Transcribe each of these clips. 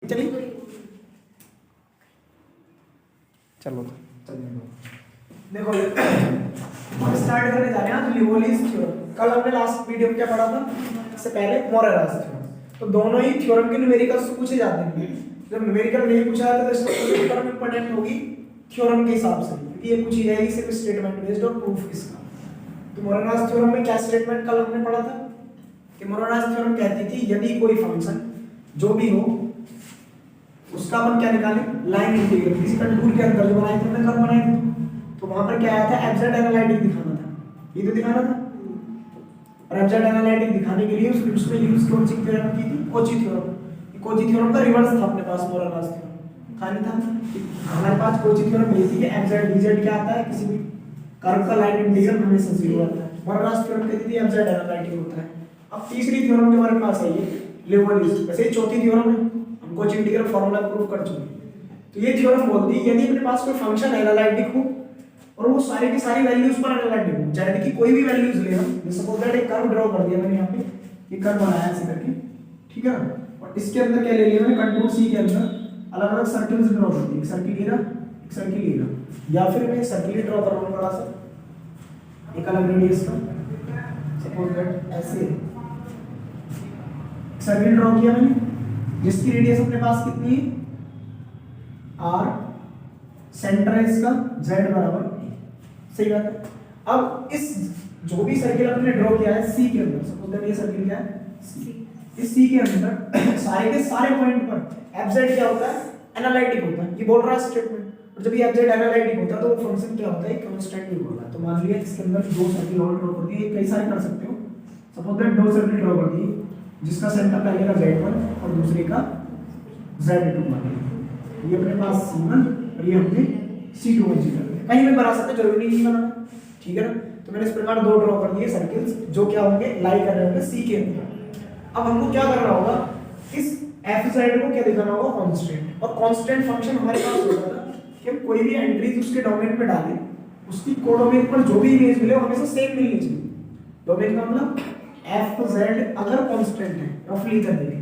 चलिए चलो देखो हम स्टार्ट करने जा रहे हैं लिवोलिस थ्योरम। कल हमने लास्ट वीडियो में क्या पढ़ा था, इससे पहले मोरेरास थ्योरम। तो दोनों ही थ्योरम के न्यूमेरिकल्स पूछे जाते हैं। जब न्यूमेरिकल नहीं पूछा जाता तो इसकी थ्योरम इंपॉर्टेंट होगी थ्योरम के हिसाब से, क्योंकि ये पूछी जाएगी सिर्फ स्टेटमेंट बेस्ड और प्रूफ इसका। तो मोरेरास थ्योरम में क्या स्टेटमेंट कल हमने पढ़ा था कि मोरेरास थ्योरम कहती थी यदि कोई फंक्शन जो भी हो उसका अपन क्या निकालें, लाइन इंटीग्रल किसी कंटूर के अंदर जो बनाए थे हमने कब बनाए थे, तो वहां पर क्या आया था, एब्सॉल्यूट एनालिटिक दिखाना था, ये तो दिखाना था। और एब्सॉल्यूट एनालिटिक दिखाने के लिए उसमें यूज कौन सी थ्योरम की थी, कोची थ्योरम। ये कोची थ्योरम का रिवर्स था अपने पास मोरेरास थ्योरम, खाली था हमारे पास कोची थ्योरम ये थी कि एब्सॉल्यूट डीजेड क्या आता है, किसी भी कर्व का लाइन इंटीग्रल हमेशा 0 आता है। मोरेरास थ्योरम कहती थी एब्सॉल्यूट एनालिटिक होता है। अब तीसरी थ्योरम जो हमारे पास है ये लिवोलिस, वैसे चौथी थ्योरम है, हम कोची इंटीग्रल फार्मूला प्रूव कर चुके हैं। तो ये थ्योरम बोलती है यदि अपने पास कोई फंक्शन एनालिटिक हो और वो सारी की सारी वैल्यूज पर एनालिटिक हो, चाहे कि कोई भी वैल्यूज ले हम, सपोज दैट एक कर्व ड्रॉ कर दिया मैंने यहाँ पे, ये कर्व बनाया ऐसे करके, ठीक है ना, और इसके अंदर क्या ले लिया मैंने, कंटूर सी के अंदर अलग अलग सर्कल्स ड्रॉ कर दिए, एक सर्किल ले रहा, एक सर्किल ले रहा, या फिर मैं सर्किल ड्रॉ कर रहा हूँ बड़ा सा, एक अलग रेडियस का, सपोज दैट ऐसे सर्किल ड्रॉ किया मैंने जिसकी रेडियस अपने पास कितनी है, r, सेंटर है इसका z बराबर a, सही बात है। अब इस जो भी सर्किल हमने ड्रॉ किया है c के अंदर, सपोज दैट ये सर्किल क्या है c, इस c के अंदर सारे के सारे पॉइंट पर fz क्या होता है, एनालिटिक होता है, ये बोल रहा है स्टेटमेंट। और जब ये fz एनालिटिक होता है तो वो फंक्शन क्या होता है, कांस्टेंट भी बोल रहा है। तो मान लिया इसके अंदर दो सर्किल और ड्रॉ कर दिए, कई सारे कर सकते हो, सपोज दैट दो सर्किल ड्रॉ कर दिए जिसका सेंटर पहले का z1 और दूसरे का z2 मान लिया, ये अपने पास c1 और ये हमने c2 कंसीडर किया, कहीं भी बना सकते, जरूरी नहीं बनाना, ठीक है ना। तो मैंने इस प्रकार दो ड्रॉ कर दिए सर्किल्स जो क्या होंगे, लाई कर रहे होंगे c के अंदर। अब हमको क्या करना होगा, इस fz को क्या दिखाना होगा, कांस्टेंट। और कांस्टेंट फंक्शन हमारे पास होता था कि हम कोई भी एंट्रीज उसके डोमेन में डालें, उसकी कोडोमेन पर जो भी इमेज मिले वो हमेशा सेम मिलनी चाहिए। डोमेन का मतलब fz अगर कांस्टेंट है, रफली कर देंगे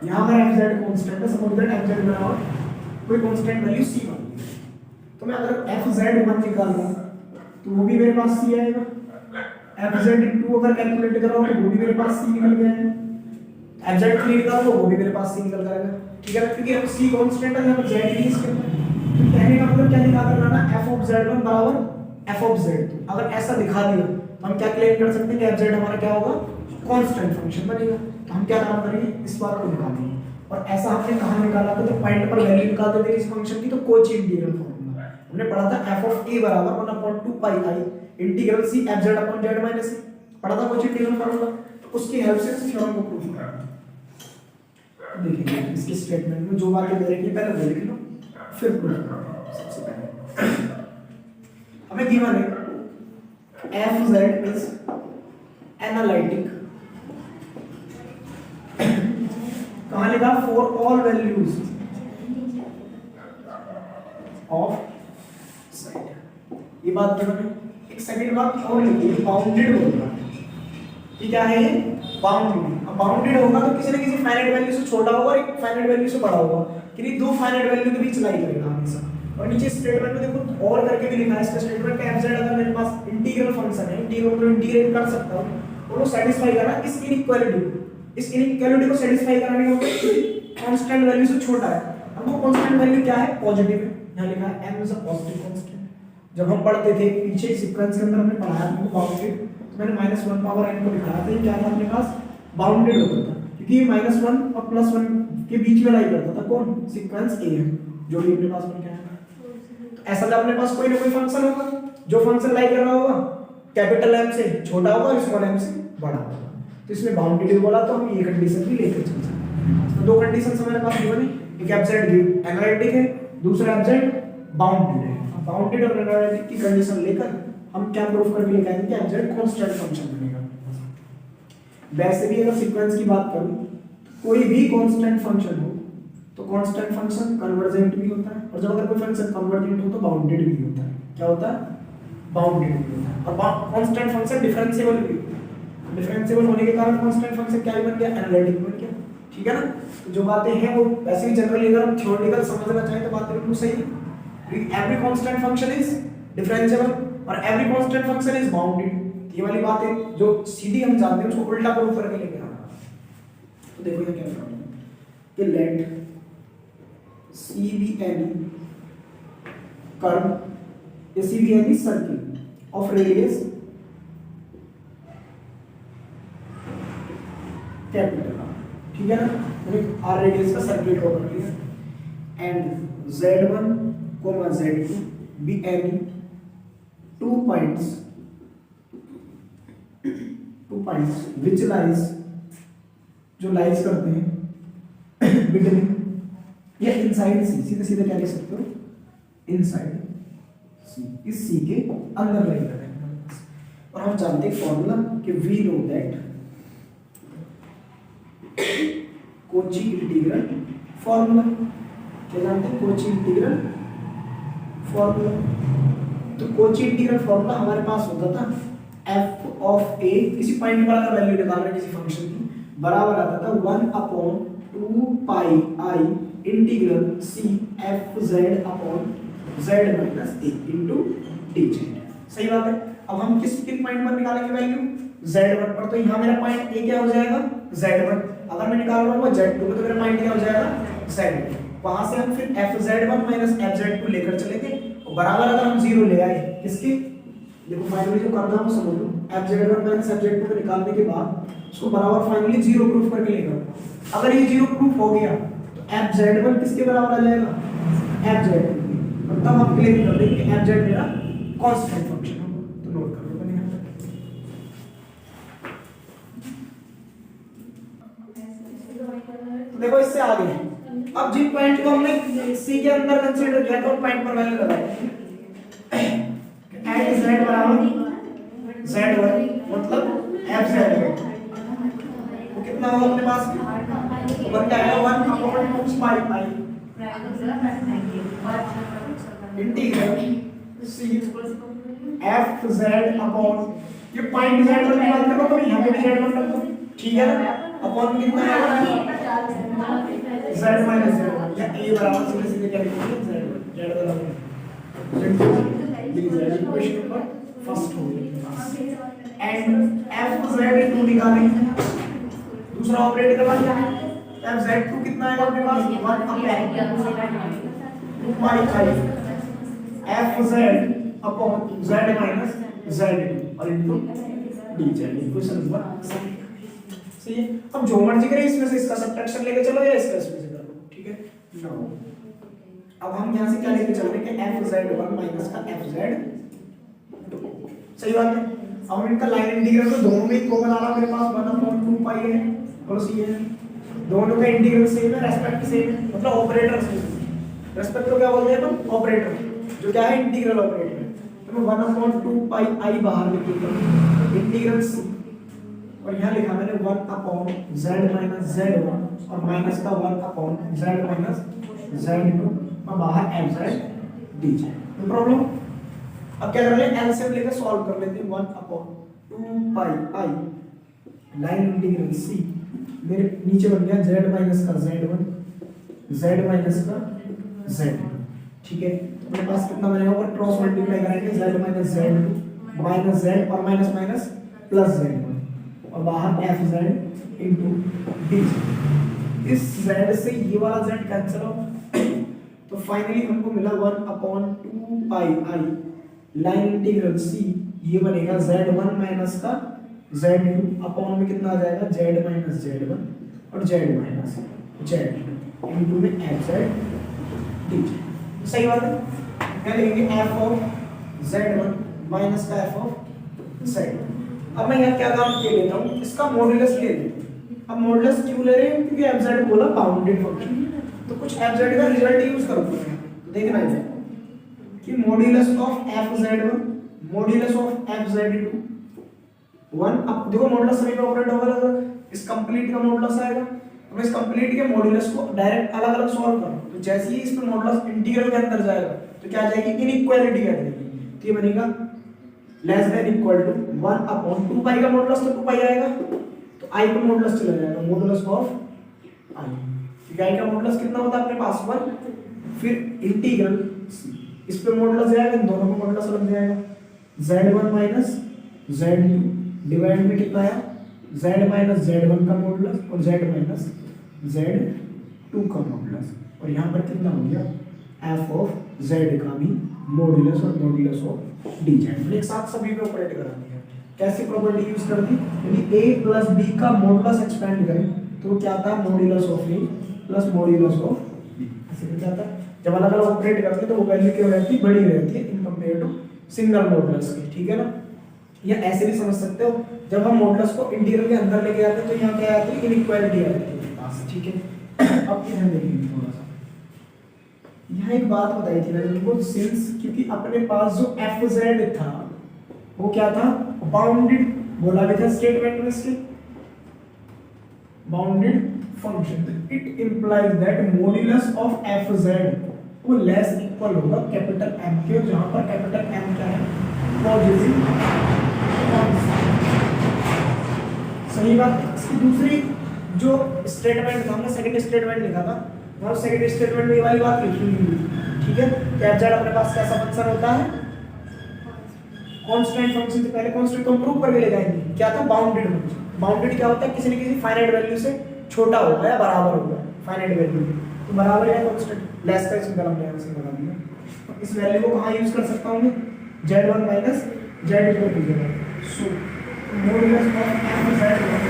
यहां पर fz कांस्टेंट है, सपोज दैट fz बराबर कोई कांस्टेंट वैल्यू c मान ली, तो मैं अगर fz1 निकाल रहा तो वो भी मेरे पास c आएगा, fz2 अगर कैलकुलेट कर रहा हूं तो वो भी मेरे पास c निकल गया है, fz3 निकाल तो वो भी मेरे पास c निकल जाएगा, ठीक है ना, क्योंकि अब c कांस्टेंट है, यहां पर z भी इसके अंदर। तो कहने का मतलब क्या निकाल कर लाना, f(z1) बराबर f(z2)। अगर ऐसा दिखा दिया तो हम क्या क्लेम कर सकते हैं कि fz हमारा क्या होगा, कांस्टेंट फंक्शन बनेगा। तो हम क्या काम करेंगे, इस बात को निकालेंगे। और ऐसा हमने कहां निकाला था, तो पॉइंट पर वैल्यू निकालते थे किस फंक्शन की, तो कोची इंटीग्रल फॉर्मूला हमने पढ़ा था, f(a) बराबर 1/2 पाई i integral c fz/z - a पढ़ा था कोची इंटीग्रल फॉर्मूला। तो उसकी हेल्प से इस थ्योरम को प्रूव करना। देखिए इसके स्टेटमेंट में जो बातें दे रखी है पहले वो लिख लो, फिर प्रूव करो। सबसे पहले हमें गिवन है fz is analytic, कहां लिखा, for all values of side, ये बात गिवन है। एक सेकंड बात और लिखिए, बाउंडेड होगा, ये क्या है, बाउंडेड। अब बाउंडेड होगा तो किसी न किसी फाइनाइट वैल्यू से छोटा होगा और एक फाइनाइट वैल्यू से बड़ा होगा, कि दो फाइनाइट वैल्यू के बीच लाई करेगा हमेशा। और नीचे स्टेटमेंट में देखो और करके भी लिखा है, इसका स्टेटमेंट का fz अगर मेरे पास इंटीग्रल फंक्शन है, इंटीग्रल को इंटीग्रेट कर सकता हूं और वो सेटिस्फाई कर रहा है इस इनइक्वालिटी को, इस इनइक्वालिटी को सेटिस्फाई कराने का कांस्टेंट वैल्यू से छोटा है। अब वो कांस्टेंट वैल्यू क्या है, पॉजिटिव है, यहां लिखा है m is a positive constant. जब हम पढ़ते थे पीछे सीक्वेंस के अंदर हमने पढ़ाया था बाउंडेड, तो मैंने -1 पावर n को दिखाया था, ये क्या था अपने पास, बाउंडेड होता था, क्योंकि ये -1 और +1 के बीच में लाई करता था, कौन, सीक्वेंस a है जो भी अपने पास बन गया है। ऐसा तो अपने पास कोई ना कोई फंक्शन होगा, जो फंक्शन लाई कर रहा होगा कैपिटल M से छोटा होगा और स्मॉल m से बड़ा होगा, तो इसमें बाउंडेड बोला तो हम ये कंडीशन भी लेकर चल सकते हैं। तो दो कंडीशंस हमारे पास गिवन है, एक fz एनालिटिक है, दूसरा fz बाउंडेड है। अब बाउंडेड और एनालिटिक की कंडीशन लेकर हम क्या प्रूफ करके लेके आएंगे कि fz कांस्टेंट फंक्शन बनेगा। वैसे भी अगर सीक्वेंस की बात करूं तो कोई भी कांस्टेंट फंक्शन हो तो कांस्टेंट फंक्शन कन्वर्जेंट भी होता है, और जब अगर कोई फंक्शन कन्वर्जेंट हो तो बाउंडेड भी होता है। क्या होता है, बाउंडेड भी होता है। और कांस्टेंट फंक्शन डिफरेंशिएबल भी, डिफरेंशिएबल होने के कारण कांस्टेंट फंक्शन क्या बन गया, एनालिटिक बन गया, ठीक है ना। तो जो बातें हैं वो वैसे भी जनरली अगर हम थ्योरेटिकल समझना चाहें तो बातें बिल्कुल सही है। Every constant function is differentiable और every constant function is bounded. ये वाली बातें जो सीधी हम जानते हैं उसको उल्टा प्रूफ करके लेके आना। तो देखो ये क्या लिखा है कि late C be any curve, C be any circle of radius capital R, ठीक है ना। मैंने R रेडियस का सर्किल ड्रॉ कर लिया and Z1, Z2 be any two points which lies, जो लाइज करते हैं बिटवीन या इनसाइड सी, सीधे सीधे क्या लिख सकते हो, इनसाइड सी, इस सी के अंदर लाइन कर रहे हैं। और हम जानते हैं फॉर्मूला कि we know that Cauchy integral formula, क्या जानते हैं, कोची इंटीग्रल फॉर्मूला। तो कोची इंटीग्रल फॉर्मूला हमारे पास होता था f ऑफ a, किसी पॉइंट पर अगर वैल्यू निकाल रहे हैं किसी फंक्शन की, बराबर आता था 1/2 पाई i integral c f z upon z minus a into dz। सही बात है। अब हम किस पॉइंट पर निकालेंगे वैल्यू, z1 पर। तो यहाँ मेरा पॉइंट a क्या हो जाएगा, z1। अगर मैं निकाल रहा हूँ z2 तो मेरा पॉइंट क्या हो जाएगा, z2। वहां से हम फिर fz1 माइनस fz2 लेकर चलेंगे और बराबर अगर हम 0 ले आए किसके, देखो फाइनली जो करना है वो समझ लो, fz1 माइनस fz2 को निकालने के बाद उसको बराबर फाइनली 0 प्रूफ करके लेकर, अगर ये 0 प्रूफ हो गया तो fz1 किसके बराबर आ जाएगा, fz2 के। और तब हम क्लेम कर देंगे कि fz मेरा कांस्टेंट फंक्शन होगा। तो नोट कर लो मैंने यहाँ पे। तो देखो इससे आगे अब जिन पॉइंट को हमने सी के अंदर कंसीडर किया तो पॉइंट पर वैल्यू लगाएंगे एट z बराबर z1 मतलब fz1 वो कितना होगा अपने पास, तो बन जाएगा 1/2 पाई इंटीग्रल c fz अपॉन, ये पॉइंट z1 की बात करो तो यहाँ पे भी z1 रख दो, ठीक है ना। अपॉन में कितना आएगा z माइनस z, या a बराबर सीधे सीधे क्या लिखेंगे z बराबर dz, इक्वेशन नंबर फर्स्ट हो गई। एंड fz2 निकालेंगे, दूसरा ऑपरेटर करना है, fz2 कितना आएगा अपने पास 1/2 पाई fz upon z minus z2 और इनटू dz, इक्वेशन नंबर सही है। अब जो मर्जी करें इसमें से इसका सब्ट्रैक्शन लेके चलो या इसका इसमें से कर लो, ठीक है। नाउ अब हम यहां से क्या लेके चल रहे हैं कि fz1 माइनस का fz2, सही बात है। अब इनका लाइन इंटीग्रल तो दोनों में इक्वल बना रहा, मेरे पास 1/2 पाई है और सी है, दोनों का इंटीग्रल सेम है, रेस्पेक्ट सेम है, मतलब ऑपरेटर सेम है। रेस्पेक्ट को क्या बोलते हैं अपन, ऑपरेटर, जो क्या है इंटीग्रल ऑपरेटर। तो मैं 1/2 पाई i बाहर निकालूंगा इंटीग्रल सी, और यहाँ लिखा मैंने 1/z माइनस z1 और माइनस का 1/z माइनस z2 और बाहर fz dz। No problem. अब क्या कर रहे हैं, एलसीएम लेकर सॉल्व कर लेते हैं। 1/2 पाई i लाइन इंटीग्रल c, मेरे नीचे बन गया z माइनस का z1 z माइनस का z2, ठीक है। तो मेरे पास कितना बनेगा, ऊपर क्रॉस मल्टीप्लाई करेंगे z minus z2 minus z और माइनस माइनस प्लस z1 और बाहर fz इनटू dz। इस z से ये वाला z कैंसिल हो तो फाइनली हमको मिला 1/2 पाई i लाइन इंटीग्रल c, ये बनेगा z1 माइनस का z2 अपॉन में कितना आ जाएगा z माइनस z1 और z माइनस z2 इनटू में fz dz। सही बात है। क्या लिखेंगे f ऑफ z1 माइनस का f ऑफ z2। अब मैं यहाँ क्या काम के लेता हूँ, इसका मॉड्यूलस ले लेते हैं। अब मॉड्यूलस क्यों ले रहे हैं, क्योंकि fz बोला बाउंडेड फंक्शन, तो कुछ fz का रिजल्ट यूज करूंगा। तो देखना है कि modulus of fz1 modulus of fz2 1, अब देखो मॉड्यूलस सभी पे ऑपरेट होगा, इस कंप्लीट का मॉड्यूलस आएगा। तो मैं इस कंप्लीट के मॉड्यूलस को डायरेक्ट अलग अलग सॉल्व करूं, तो जैसे ही इस पे मॉड्यूलस इंटीग्रल के अंदर जाएगा तो क्या आ जाएगी, इनइक्वालिटी आ जाएगी। तो ये बनेगा लेस देन इक्वल टू 1/2 पाई का मॉड्यूलस तो 2 पाई आएगा, तो i का मॉड्यूलस चला जाएगा, मॉड्यूलस ऑफ आई, क्योंकि आई का मॉडुलस कितना होता है अपने पास 1, फिर इंटीग्रल इस पे मॉडुलस जाएगा, इन दोनों का मॉडुलस लग जाएगा z1 माइनस z2 डिवाइड में कितना है z माइनस z1 का मॉडुलस और z माइनस z2 का मॉडुलस, और यहाँ पर कितना हो गया f ऑफ z का भी मॉडुलस और मॉडुलस ऑफ dz, एक साथ सभी पे ऑपरेट करा दिया। कैसी प्रॉपर्टी यूज कर दी, यदि a प्लस b का मॉडुलस एक्सपेंड करें तो क्या आता है modulus of a plus modulus of b, ऐसे हो जाता है। जब अलग अलग ऑपरेट करते हैं तो वो वैल्यू क्या रहती है, बड़ी रहती है in compare to single modulus की, ठीक है ना। या ऐसे भी समझ सकते हो, जब हम मॉडुलस को इंटीग्रल के अंदर लेके आते हैं तो यहाँ क्या आती है इनइक्वालिटी आ जाती है पास, ठीक है। अब ध्यान देखेंगे थोड़ा सा, यहाँ एक बात बताई थी मैंने तुमको, सिंस क्योंकि अपने पास जो fz था वो क्या था बाउंडेड, बोला भी था स्टेटमेंट में इसके bounded function, it implies that modulus of fz वो लेस इक्वल होगा कैपिटल M के, जहां पर कैपिटल M क्या है पॉजिटिव, सही बात। इसकी दूसरी जो स्टेटमेंट था हमने सेकंड स्टेटमेंट लिखा था, वहां सेकंड स्टेटमेंट में ये वाली बात लिखी हुई है, ठीक है। कैप्चर अपने पास कैसा फंक्शन होता है कांस्टेंट फंक्शन, से पहले कांस्टेंट को प्रूव करके ले जाएंगे, क्या था बाउंडेड फंक्शन। बाउंडेड क्या होता है, किसी न किसी फाइनाइट वैल्यू से छोटा होगा या बराबर होगा फाइनाइट वैल्यू, तो बराबर या कांस्टेंट लेस का इसमें कलम लेना से बना दिया। तो इस वैल्यू को कहां यूज कर सकता हूं मैं z1 माइनस z2 की जगह, so modulus of f(z1)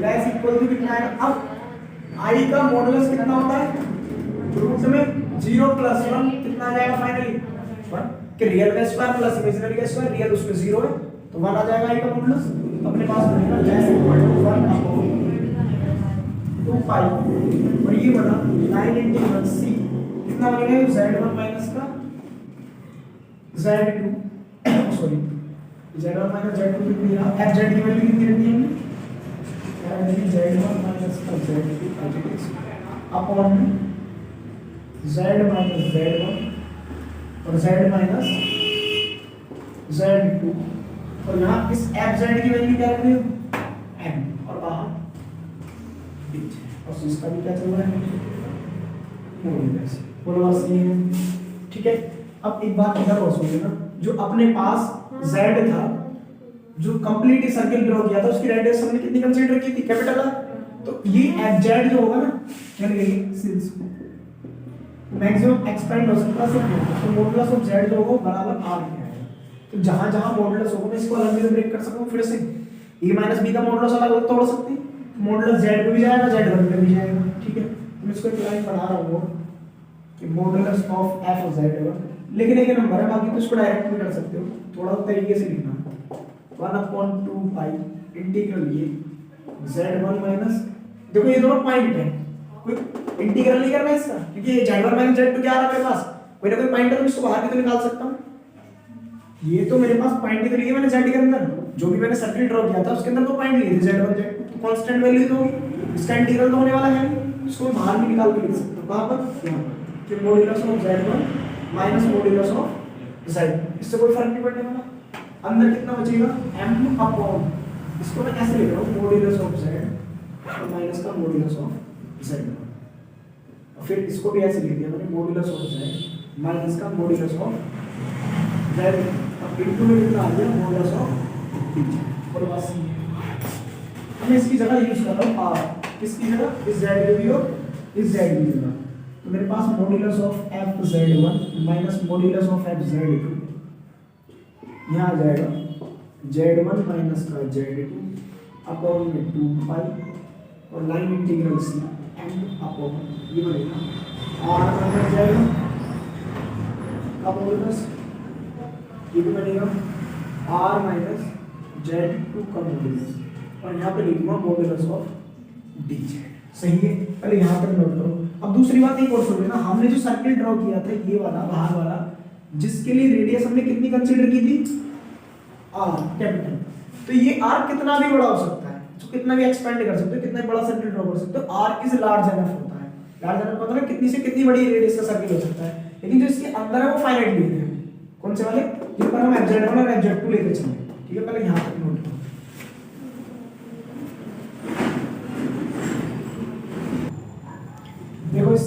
less equal to कितना है, अब i का मॉडुलस कितना होता है रूट में 0 प्लस 1 कितना आ जाएगा फाइनली 1, कि रियल का स्क्वायर प्लस इमेजिनरी का स्क्वायर, रियल उसमें 0 है तो 1 आ जाएगा i का मॉडुलस, अपने पास बनेगा लेस इक्वल टू 1 अपॉन 2 पाई, और ये बना 9 इंटीग्रल c कितना बनेगा z1 माइनस का z2 sorry z1 minus z2 कितनी रहा, fz की वैल्यू कितनी रहती है z1 माइनस का z2 upon z minus z1 और z माइनस z2, और यहाँ इस fz की वैल्यू क्या रखनी है m, और बाहर और इसका भी क्या चल रहा है मॉडुलस, बोलो बस ये ठीक है। अब एक बात इधर और सुनिए ना, जो अपने पास z था जो कंप्लीट सर्किल ड्रॉ किया था उसकी रेडियस हमने कितनी कंसीडर की थी कैपिटल r, तो ये fz जो होगा ना क्या लिखेंगे सिंस मैक्सिमम एक्सपेंड हो सकता है, तो मॉडुलस ऑफ z जो होगा बराबर r लिखा है। तो जहां जहां मॉडुलस होगा मैं इसको अलग से ब्रेक कर सकता हूं, फिर से a माइनस b का मॉडुलस अलग अलग तोड़ सकते हैं, मॉडुलस z पे भी जाएगा z1 पे भी जाएगा, ठीक है। मैं इसको एक लाइन पढ़ा रहा हूं कि modulus of f of z1, लेकिन एक नंबर है, बाकी तो इसको डायरेक्ट भी कर सकते हो, थोड़ा तरीके से लिखना 1/2 पाई इंटीग्रल ये z1 माइनस, देखो ये दोनों पॉइंट है, कोई इंटीग्रल नहीं करना है इसका, क्योंकि ये z1 माइनस z2 क्या आ रहा है मेरे पास, कोई ना कोई पॉइंट है तो इसको बाहर भी तो निकाल सकता हूं। ये तो मेरे पास पॉइंट ही तो लिए मैंने z के अंदर, जो भी मैंने सर्किल ड्रॉ किया था उसके अंदर तो पॉइंट लिए थे z1 z2, तो कांस्टेंट वैल्यू तो होगी, इसका इंटीग्रल तो होने वाला है, इसको बाहर भी निकाल के लिख सकते हो। कहां पर, यहां पर, कि modulus of z1 minus modulus of z, इससे कोई फर्क नहीं पड़ने वाला, अंदर कितना बचेगा m अपॉन, इसको मैं ऐसे लिख रहा हूं मॉडुलस ऑफ z और माइनस का मॉडुलस ऑफ z, और फिर इसको भी ऐसे लिख दिया मैंने मॉडुलस ऑफ z माइनस का मॉडुलस ऑफ z, अब इनटू में कितना आ गया मॉडुलस ऑफ d, और बस मैं इसकी जगह यूज कर रहा हूं r, किसकी जगह इस z की और इस z की जगह, तो मेरे पास modulus of f(z1) minus modulus of f(z2) यहाँ आ जाएगा z1 माइनस का z2 अपॉन में 2 पाई और line integral c m upon ये बनेगा r माइनस जाएगा का मॉडुलस, ये भी बनेगा r माइनस z2 का मॉडुलस, और यहाँ पे लिखूंगा मॉडुलस ऑफ dz, सही है। पहले यहाँ तक नोट करो। अब दूसरी बात एक और सुन ना, हमने जो सर्किल ड्रॉ किया था ये वाला बाहर वाला, जिसके लिए रेडियस हमने कितनी कंसीडर की थी r कैपिटल, तो ये r कितना भी बड़ा हो सकता है, तो कितना भी एक्सपेंड कर सकते हो, कितना भी बड़ा सर्किल ड्रॉ कर सकते हो, r इज लार्ज एनफ होता है, लार्ज एनफ होता है ना, कितनी से कितनी बड़ी रेडियस का सर्किल हो सकता है, लेकिन जो इसके अंदर है वो फाइनाइट लिए हैं, कौन से वाले जिन पर हम fz1 और fz2 लेके चले, ठीक है। पहले यहाँ तक नोट करो,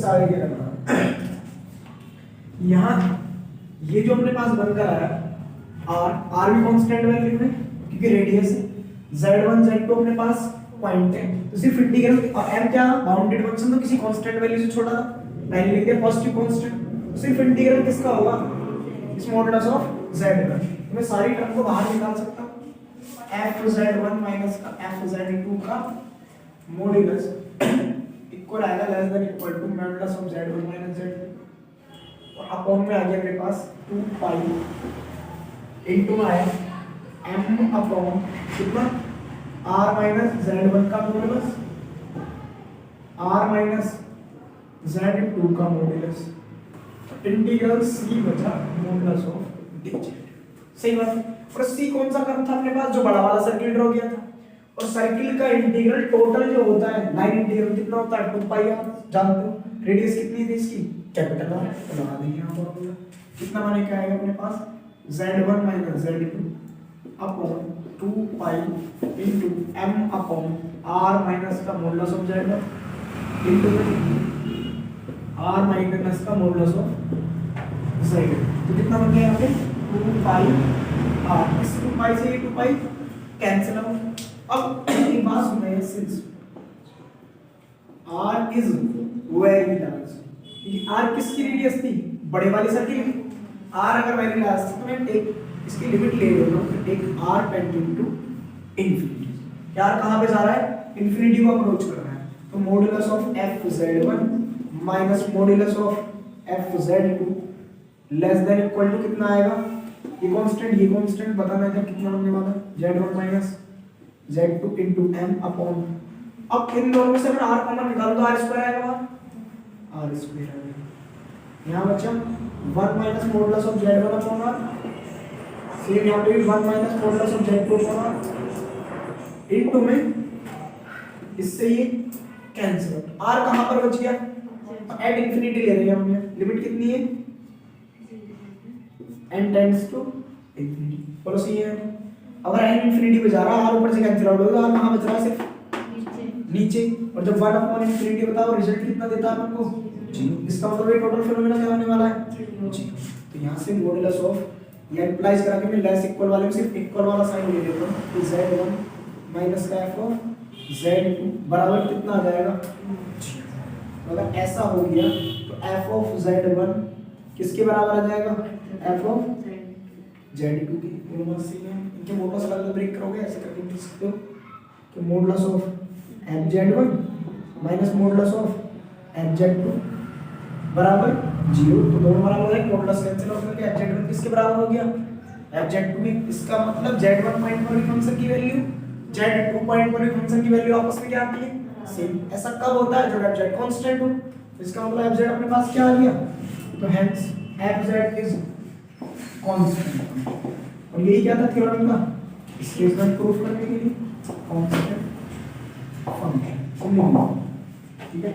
इसका आगे क्या करना है, यहाँ ये जो अपने पास बनकर आया आर भी कांस्टेंट वैल्यू में क्योंकि रेडियस है, z1 z2 अपने पास पॉइंट है, तो सिर्फ इंटीग्रल m क्या बाउंडेड फंक्शन तो किसी कांस्टेंट वैल्यू से छोटा था, मैंने लिख दिया पॉजिटिव कांस्टेंट, तो सिर्फ इंटीग्रल किसका होगा, इस मॉडुलस ऑफ z1। तो मैं सारी टर्म को बाहर निकाल सकता हूं, f(z1) माइनस का f(z2) का मॉडुलस इक्वल आएगा less than equal to modulus of z1 minus z2 और अपॉन में आ गया मेरे पास 2 पाई इनटू में आया m अपॉन कितना r माइनस z1 का मॉडुलस r माइनस z2 का मॉडुलस इंटीग्रल c बचा मॉडुलस ऑफ dz। सही बात है। और c कौन सा कर्व था अपने पास, जो बड़ा वाला सर्किल ड्रॉ किया था, और सर्किल का इंटीग्रल टोटल जो होता है लाइन इंटीग्रल कितना होता है 2 पाई, आप जानते हो, रेडियस कितनी थी इसकी कैपिटल R, तो लगा देंगे यहां पर कितना बने क्या आएगा अपने पास z1 minus z2 upon 2 pi into m upon r minus का modulus of z1 into r minus का मॉडुलस ऑफ z, तो कितना बन गया यहां पे 2 पाई r, इस 2 पाई से ये 2 पाई कैंसिल हो। अब एक बात सुनिए, since r is very large, ये r किसकी रेडियस थी, बड़े वाली सर्किल की, r अगर वेरी लार्ज थी तो मैं टेक इसकी लिमिट ले रहा हूं, तो take r tending to infinity, यार कहां पे जा रहा है, इंफिनिटी को अप्रोच कर रहा है, तो modulus of f(z1) minus modulus of f(z2) less than equal to कितना आएगा, ये कांस्टेंट बताना है कितना होने वाला z1 minus z2 into m upon, अब इन दोनों में से अगर r कॉमन निकालो तो r स्क्वायर आएगा, r स्क्वायर आएगा, यहां बचा 1 minus modulus of z1 upon r, same यहां पे भी 1 minus modulus of z2 upon r into में इससे ये कैंसिल आउट, r कहां पर बच गया, एट इंफिनिटी ले रहे हैं हम, लिमिट कितनी है n टेंड्स टू इंफिनिटी, बोलो सही है। अगर n इंफिनिटी पे जा रहा है r ऊपर से कैंसिल आउट होगा, r कहां बच रहा है सिर्फ नीचे, और जब 1 अपॉन इंफिनिटी बताओ रिजल्ट कितना देता है हमको 0, इसका मतलब ये टोटल फिनोमेना क्या होने वाला है 0। तो यहां से मॉडुलस ऑफ ये इंप्लाइज करा के मैं लेस इक्वल वाले में सिर्फ इक्वल वाला साइन ले लेता हूं, तो z1 माइनस का f ऑफ z2 बराबर कितना आ जाएगा 0। अगर ऐसा हो गया तो f ऑफ z1 किसके बराबर आ जाएगा, f ऑफ z2 की, मॉडुलस से इनके मॉडुलस अलग ब्रेक करोगे ऐसे करके लिख सकते हो कि modulus of fz1 minus modulus of fz2 बराबर 0, तो दोनों बराबर है, मॉडुलस कैंसिल आउट करके fz1 किसके बराबर हो गया fz2 की, इसका मतलब z1 पॉइंट पर भी फंक्शन की वैल्यू z2 पॉइंट पर भी फंक्शन की वैल्यू आपस में क्या आती है सेम। ऐसा कब होता है जब fz कांस्टेंट हो, इसका मतलब fz अपने पास क्या आ गया, तो हेंस fz इज कांस्टेंट, और यही क्या था थ्योरम का स्टेटमेंट प्रूफ करने के लिए कांस्टेंट फंक्शन, ठीक है।